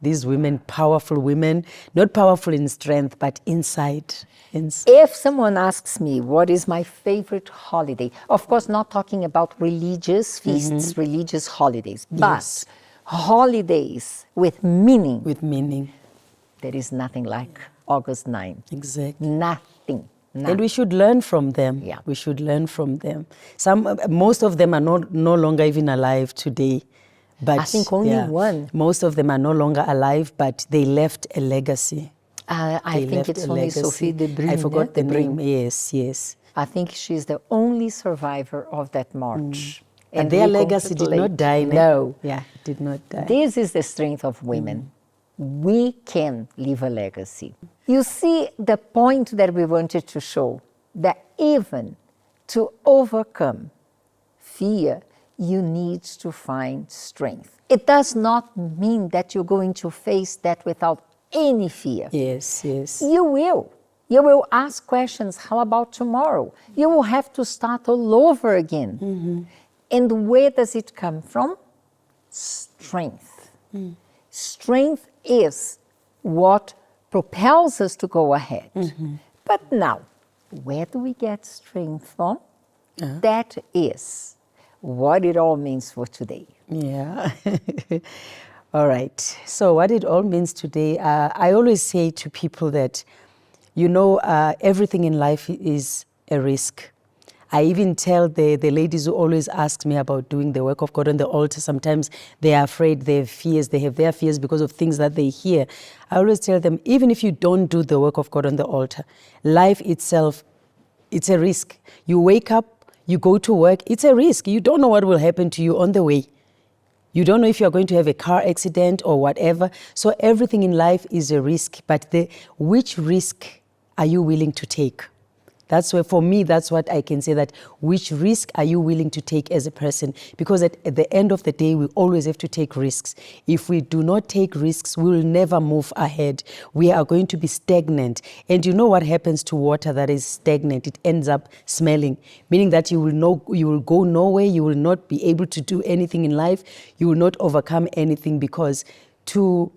these women, powerful women, not powerful in strength, but inside. If someone asks me what is my favorite holiday, of course, not talking about religious feasts, religious holidays, Yes. but holidays with meaning, With meaning. there is nothing like August 9. Exactly. Nothing. And we should learn from them. Yeah. We should learn from them. Most of them are no longer even alive today. But I think only one. Most of them are no longer alive, but they left a legacy. I They think left it's a only legacy. Sophie de Bruyne. I forgot the Bruyne. name. Yes. I think she's the only survivor of that march. And their we legacy did not congratulate- die. No. Yeah, it did not die. This is the strength of women. We can leave a legacy. You see the point that we wanted to show, that even to overcome fear, you need to find strength. It does not mean that you're going to face that without any fear. Yes. You will. You will ask questions, how about tomorrow? You will have to start all over again. And where does it come from? Strength. Strength is what propels us to go ahead. But now, where do we get strength from? That is what it all means for today. Yeah. All right. So what it all means today, I always say to people that, everything in life is a risk. I even tell the ladies who always ask me about doing the work of God on the altar, sometimes they are afraid, they have fears, they have their fears because of things that they hear. I always tell them, even if you don't do the work of God on the altar, life itself, it's a risk. You wake up, you go to work, it's a risk. You don't know what will happen to you on the way. You don't know if you're going to have a car accident or whatever. So everything in life is a risk, but which risk are you willing to take? That's where, for me, that's what I can say, that which risk are you willing to take as a person? Because at the end of the day, we always have to take risks. If we do not take risks, we will never move ahead. We are going to be stagnant. And you know what happens to water that is stagnant? It ends up smelling, meaning that you will go nowhere, you will not be able to do anything in life, you will not overcome anything, because to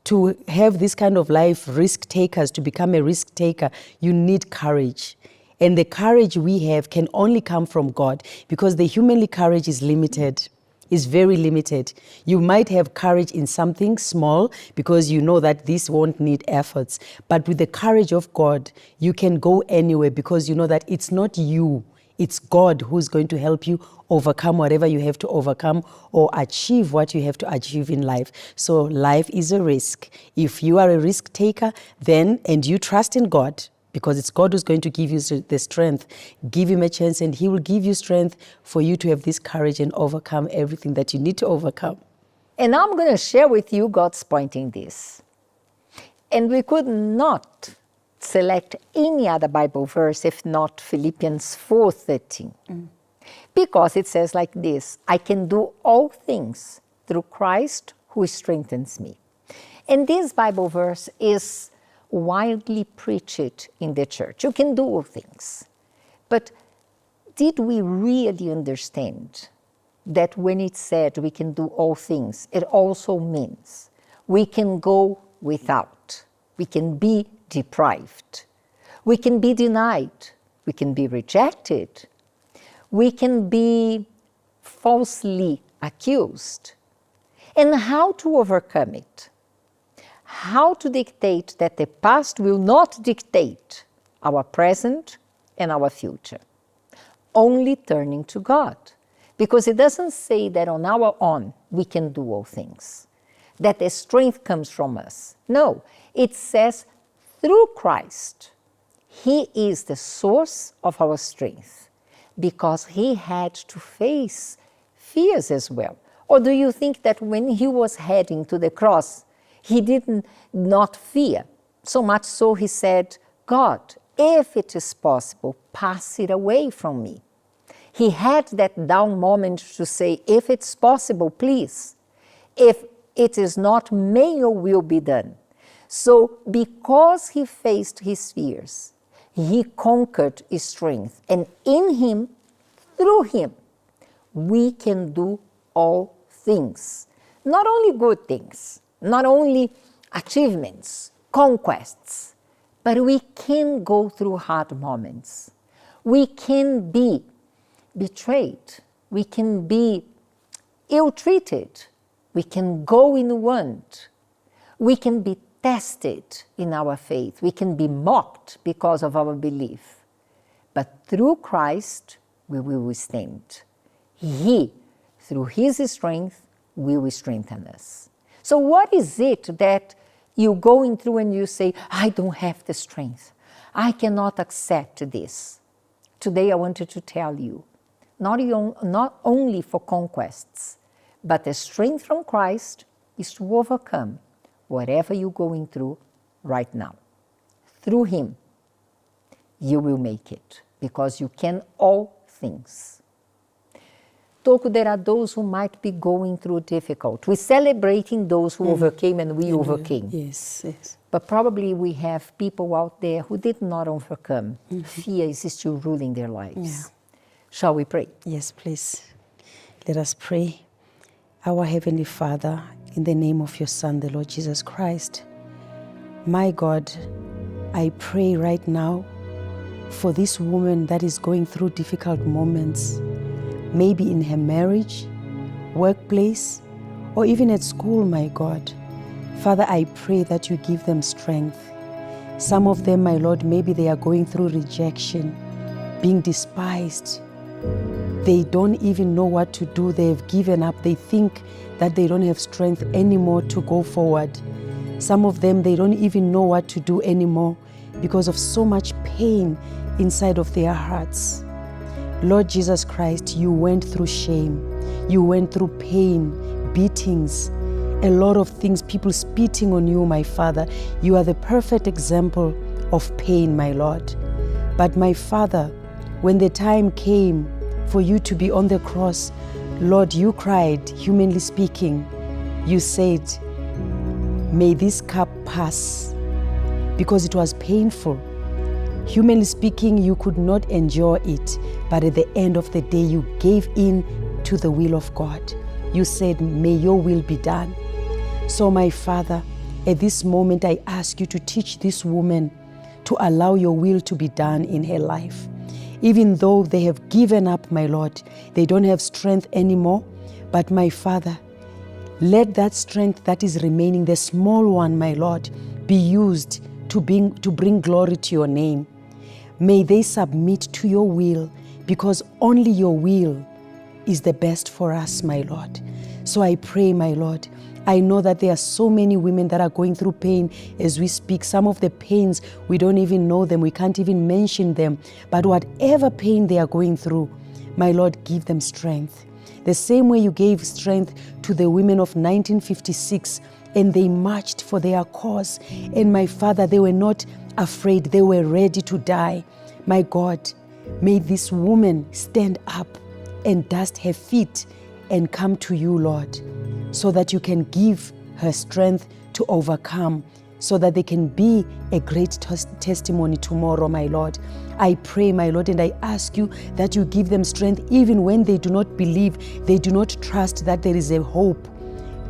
To have this kind of life, risk takers, to become a risk taker, you need courage. And the courage we have can only come from God, because the humanly courage is limited, is very limited. You might have courage in something small because you know that this won't need efforts. But with the courage of God, you can go anywhere because you know that it's not you, it's God who's going to help you overcome whatever you have to overcome or achieve what you have to achieve in life. So life is a risk. If you are a risk taker, then, and you trust in God, because it's God who's going to give you the strength, give him a chance and he will give you strength for you to have this courage and overcome everything that you need to overcome. And I'm going to share with you God's point in this. And we could not select any other Bible verse if not Philippians 4:13. Because it says like this, I can do all things through Christ who strengthens me. And this Bible verse is widely preached in the church. You can do all things. But did we really understand that when it said we can do all things, it also means we can go without, we can be deprived, we can be denied, we can be rejected, we can be falsely accused. And how to overcome it? How to dictate that the past will not dictate our present and our future? Only turning to God. Because it doesn't say that on our own we can do all things, that the strength comes from us. No, it says through Christ, he is the source of our strength, because he had to face fears as well. Or do you think that when he was heading to the cross, he did not fear? So much so he said, God, if it is possible, pass it away from me. He had that down moment to say, if it's possible, please. If it is not, may your will be done. So because he faced his fears, he conquered his strength. And in him, through him, we can do all things. Not only good things, not only achievements, conquests, but we can go through hard moments. We can be betrayed. We can be ill-treated. We can go in want. We can be tested in our faith. We can be mocked because of our belief. But through Christ, we will withstand. He, through his strength, will strengthen us. So what is it that you're going through and you say, I don't have the strength. I cannot accept this. Today I wanted to tell you, not only for conquests, but the strength from Christ is to overcome whatever you're going through right now. Through him, you will make it, because you can all things. Toku, there are those who might be going through difficult. We're celebrating those who overcame and we overcame. Yes, yes. But probably we have people out there who did not overcome. Fear is still ruling their lives. Yeah. Shall we pray? Yes, please. Let us pray. Our Heavenly Father, in the name of your Son, the Lord Jesus Christ, my God, I pray right now for this woman that is going through difficult moments, maybe in her marriage, workplace, or even at school, my God. Father, I pray that you give them strength. Some of them, my Lord, maybe they are going through rejection, being despised. They don't even know what to do. They've given up. They think that they don't have strength anymore to go forward. Some of them, they don't even know what to do anymore because of so much pain inside of their hearts. Lord Jesus Christ, you went through shame. You went through pain, beatings, a lot of things, people spitting on you, my Father. You are the perfect example of pain, my Lord. But my Father, when the time came for you to be on the cross, Lord, you cried, humanly speaking. You said, may this cup pass, because it was painful. Humanly speaking, you could not endure it, but at the end of the day, you gave in to the will of God. You said, may your will be done. So my Father, At this moment, I ask you to teach this woman to allow your will to be done in her life. Even though they have given up, my Lord, they don't have strength anymore, but my Father, let that strength that is remaining, the small one, my Lord, be used to bring glory to your name. May they submit to your will, because only your will is the best for us, my Lord. So I pray, my Lord, I know that there are so many women that are going through pain as we speak. Some of the pains, we don't even know them. We can't even mention them. But whatever pain they are going through, my Lord, give them strength. The same way you gave strength to the women of 1956, and they marched for their cause. And my Father, they were not afraid. They were ready to die. My God, may this woman stand up and dust her feet and come to you, Lord, so that you can give her strength to overcome, so that they can be a great testimony tomorrow, my Lord. I pray, my Lord, and I ask you that you give them strength even when they do not believe, they do not trust that there is a hope.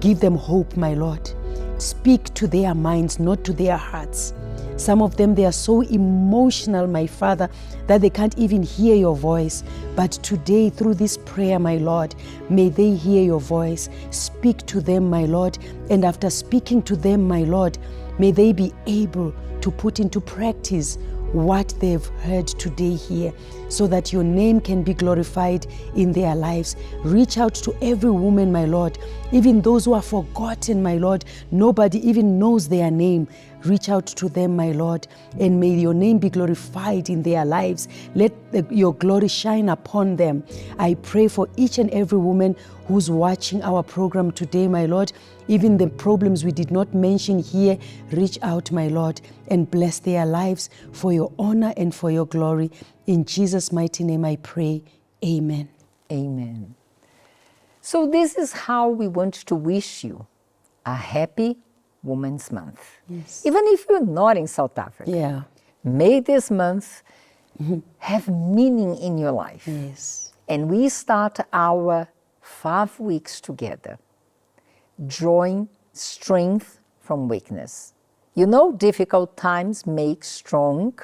Give them hope, my Lord. Speak to their minds, not to their hearts. Some of them, they are so emotional, my Father, that they can't even hear your voice. But today, through this prayer, my Lord, may they hear your voice. Speak to them, my Lord. And after speaking to them, my Lord, may they be able to put into practice what they've heard today here, so that your name can be glorified in their lives. Reach out to every woman, my Lord, even those who are forgotten, my Lord. Nobody even knows their name. Reach out to them, my Lord, and may your name be glorified in their lives. Let your glory shine upon them. I pray for each and every woman who's watching our program today, my Lord. Even the problems we did not mention here, reach out, my Lord, and bless their lives for your honor and for your glory. In Jesus' mighty name I pray. Amen. Amen. So this is how we want to wish you a happy Women's Month. Yes. Even if you're not in South Africa. Yeah. May this month have meaning in your life. Yes. And we start our 5 weeks together, drawing strength from weakness. You know, difficult times make strong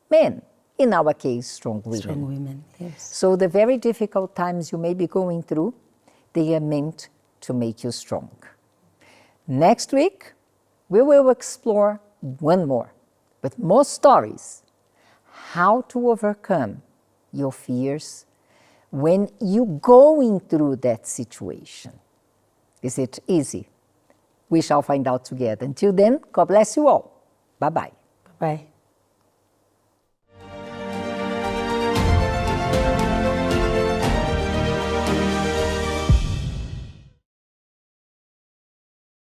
men. In our case, strong women. Strong women, yes. So the very difficult times you may be going through, they are meant to make you strong. Next week, we will explore one more, with more stories, how to overcome your fears when you're going through that situation. Is it easy? We shall find out together. Until then, God bless you all. Bye-bye. Bye.